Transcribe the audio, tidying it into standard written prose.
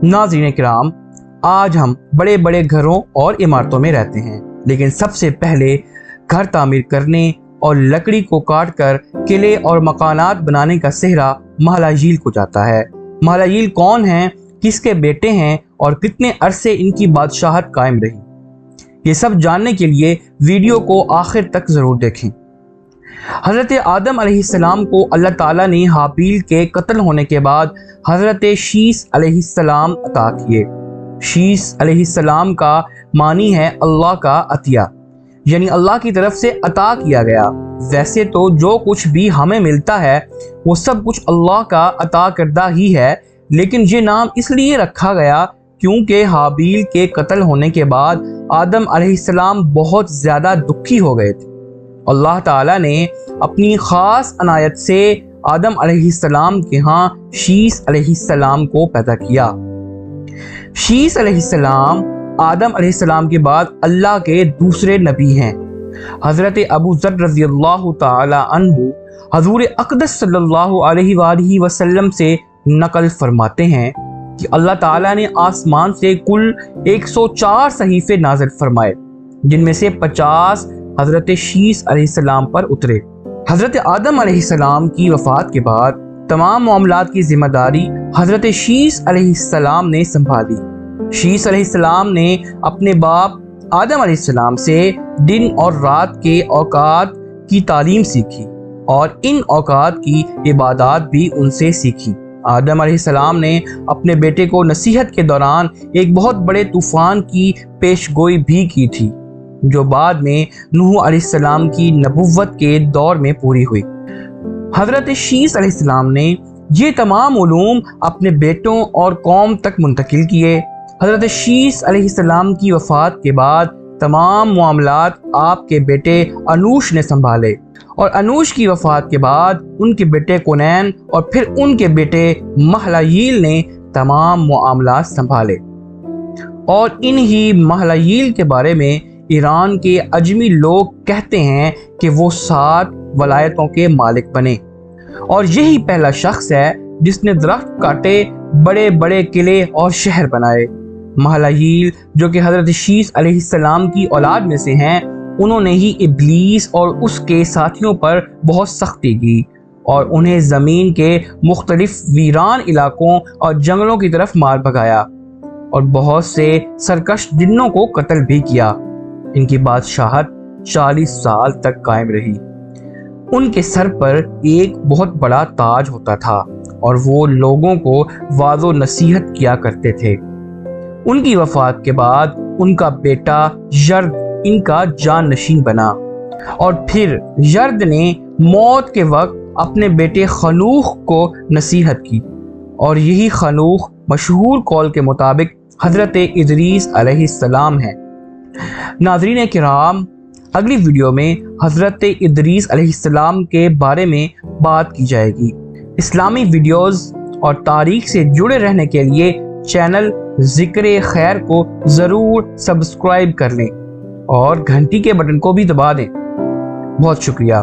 नाज़रीन किराम, आज हम बड़े बड़े घरों और इमारतों में रहते हैं, लेकिन सबसे पहले घर तामीर करने और लकड़ी को काट कर किले और मकानात बनाने का सेहरा महालायील को जाता है। महालायील कौन हैं, किसके बेटे हैं और कितने अरसे इनकी बादशाहत कायम रही, ये सब जानने के लिए वीडियो को आखिर तक ज़रूर देखें। हज़रत आदम अलैहिस्सलाम को अल्लाह ताला ने हाबील के कत्ल होने के बाद हज़रत शीस अलैहिस्सलाम अता किए। शीस अलैहिस्सलाम का मानी है अल्लाह का अतिया, यानी अल्लाह की तरफ से अता किया गया। वैसे तो जो कुछ भी हमें मिलता है वो सब कुछ अल्लाह का अता करदा ही है, लेकिन ये नाम इसलिए रखा गया क्योंकि हाबील के कत्ल होने के बाद आदम अलैहिस्सलाम बहुत ज़्यादा दुखी हो गए थे। अल्लाह ताला ने अपनी ख़ास अनायत से आदम अलैहिस्सलाम के यहाँ शीस अलैहिस्सलाम को पैदा किया। शीस अलैहिस्सलाम आदम अलैहिस्सलाम के बाद अल्लाह के दूसरे नबी हैं। हज़रत अबू ज़र रज़ियल्लाहु ताला अन्हु हज़ूर अक़दस सल्लल्लाहु अलैहि वसल्लम से नकल फरमाते हैं कि अल्लाह ताला ने आसमान से कुल 104 सहीफ़े नाज़िल फरमाए, जिनमें से 50 हज़रत शीस अलैहिस्सलाम पर उतरे। हज़रत आदम अलैहिस्सलाम की वफ़ात के बाद तमाम मामलात की ज़िम्मेदारी हज़रत शीस अलैहिस्सलाम ने संभाली। शीस अलैहिस्सलाम ने अपने बाप आदम अलैहिस्सलाम से दिन और रात के औकात की तालीम सीखी और इन औकात की इबादत भी उनसे सीखी। आदम अलैहिस्सलाम ने अपने बेटे को नसीहत के दौरान एक बहुत बड़े तूफ़ान की पेशगोई भी की थी, जो बाद में नूह अलैहिस्सलाम की नबुव्वत के दौर में पूरी हुई। हज़रत शीस अलैहिस्सलाम ने ये तमाम उलूम अपने बेटों और कौम तक मुंतकिल किए। हज़रत शीस अलैहिस्सलाम की वफ़ात के बाद तमाम मामलात आपके बेटे अनूश ने संभाले और अनूश की वफ़ात के बाद उनके बेटे कुनैन और फिर उनके बेटे महालायील ने तमाम मामलात संभाले। और इन्हीं महालायील के बारे में ईरान के अजमी लोग कहते हैं कि वो 7 वलायतों के मालिक बने और यही पहला शख्स है जिसने दरख्त काटे, बड़े बड़े किले और शहर बनाए। महालायील जो कि हज़रत शीस अलैहिस्सलाम की औलाद में से हैं, उन्होंने ही इब्लीस और उसके साथियों पर बहुत सख्ती की और उन्हें ज़मीन के मुख्तलिफ वीरान इलाकों और जंगलों की तरफ मार भगाया और बहुत से सरकश जिन्नों को कत्ल भी किया। इनकी बादशाहत 40 साल तक कायम रही। उनके सर पर एक बहुत बड़ा ताज होता था और वो लोगों को वाज़ो नसीहत किया करते थे। उनकी वफ़ात के बाद उनका बेटा यर्द इनका जाननशीन बना और फिर यर्द ने मौत के वक्त अपने बेटे खनूख को नसीहत की और यही खनूख मशहूर कौल के मुताबिक हज़रत इदरीस अलैहिस्सलाम है। नाज़रीन किराम, अगली वीडियो में हज़रत इदरीस अलैहिस्सलाम के बारे में बात की जाएगी। इस्लामी वीडियोस और तारीख़ से जुड़े रहने के लिए चैनल ज़िक्र खैर को ज़रूर सब्सक्राइब कर लें और घंटी के बटन को भी दबा दें। बहुत शुक्रिया।